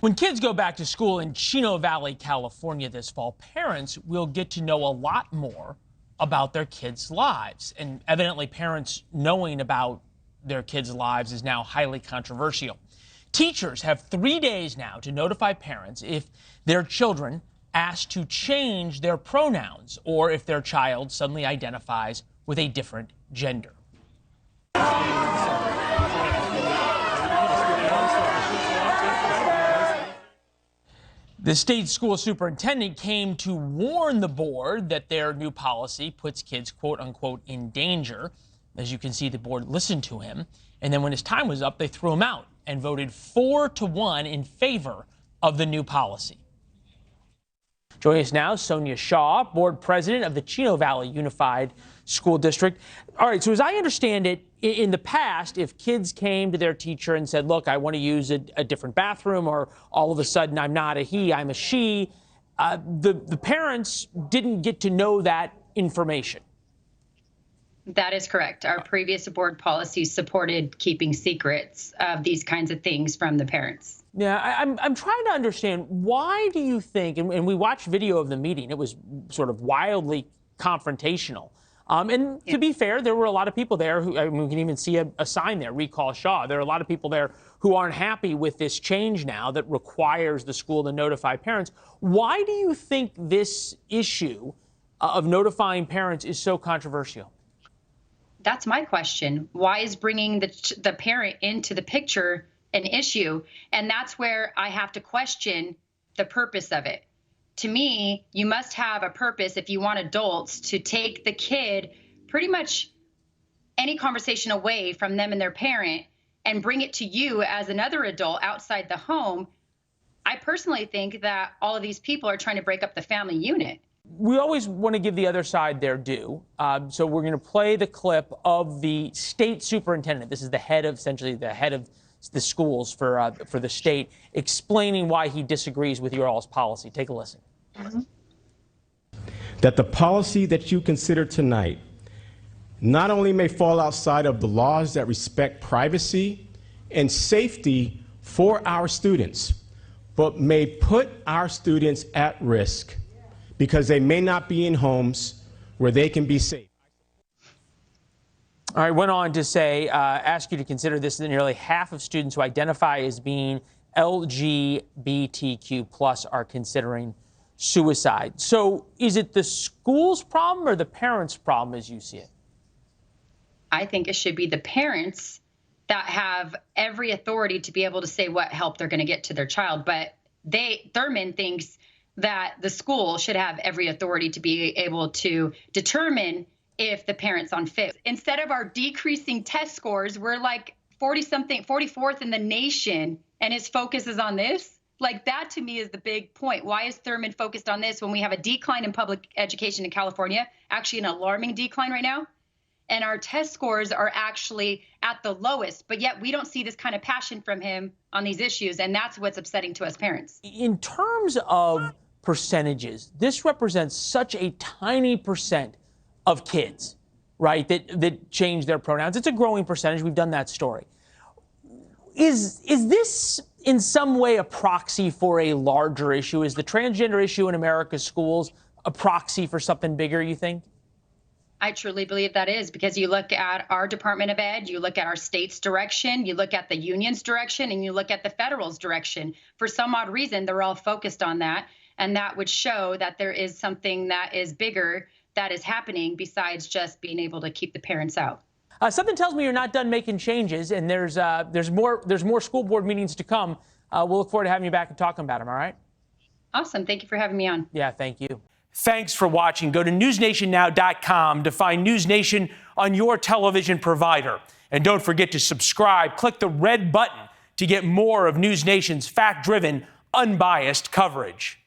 When kids go back to school in Chino Valley, California this fall, parents will get to know a lot more about their kids' lives. And evidently, parents knowing about their kids' lives is now highly controversial. Teachers have 3 days now to notify parents if their children ask to change their pronouns or if their child suddenly identifies with a different gender. The state school superintendent came to warn the board that their new policy puts kids, quote unquote, in danger. As you can see, the board listened to him. And then when his time was up, they threw him out and voted 4-1 in favor of the new policy. Joining us now, Sonja Shaw, board president of the Chino Valley Unified School District. All right, so as I understand it, in the past, if kids came to their teacher and said, look, I want to use a different bathroom, or all of a sudden I'm not a he, I'm a she, the parents didn't get to know that information. That is correct. Our previous board policy supported keeping secrets of these kinds of things from the parents. Yeah, I'm trying to understand, why do you think, and we watched video of the meeting, it was sort of wildly confrontational. And to be fair, there were a lot of people there who, I mean, we can even see a sign there, Recall Shaw. There are a lot of people there who aren't happy with this change now that requires the school to notify parents. Why do you think this issue of notifying parents is so controversial? That's my question. Why is bringing the parent into the picture an issue? And that's where I have to question the purpose of it. To me, you must have a purpose if you want adults to take the kid, pretty much any conversation away from them and their parent, and bring it to you as another adult outside the home. I personally think that all of these people are trying to break up the family unit. We always want to give the other side their due. So we're going to play the clip of the state superintendent. This is the head of, essentially the head of the schools for the state, explaining why he disagrees with your all's policy. Take a listen. That the policy that you consider tonight not only may fall outside of the laws that respect privacy and safety for our students, but may put our students at risk because they may not be in homes where they can be safe. All right, went on to say, ask you to consider this, that nearly half of students who identify as being LGBTQ plus are considering suicide. So is it the school's problem or the parents' problem as you see it? I think it should be the parents that have every authority to be able to say what help they're going to get to their child. But Thurman thinks that the school should have every authority to be able to determine if the parent's unfit. Instead of our decreasing test scores, we're like 44th in the nation, and his focus is on this. Like, that to me is the big point. Why is Thurman focused on this when we have a decline in public education in California, actually an alarming decline right now? And our test scores are actually at the lowest, but yet we don't see this kind of passion from him on these issues, and that's what's upsetting to us parents. In terms of percentages, this represents such a tiny percent of kids, right, that change their pronouns. It's a growing percentage. We've done that story. Is this in some way a proxy for a larger issue? Is the transgender issue in America's schools a proxy for something bigger, you think? I truly believe that is, because you look at our Department of Ed, you look at our state's direction, you look at the union's direction, and you look at the federal's direction. For some odd reason, they're all focused on that. And that would show that there is something that is bigger that is happening besides just being able to keep the parents out. Something tells me you're not done making changes, and there's more school board meetings to come. We'll look forward to having you back and talking about them, all right? Awesome. Thank you for having me on. Yeah, thank you. Thanks for watching. Go to newsnationnow.com to find NewsNation on your television provider. And don't forget to subscribe. Click the red button to get more of NewsNation's fact-driven, unbiased coverage.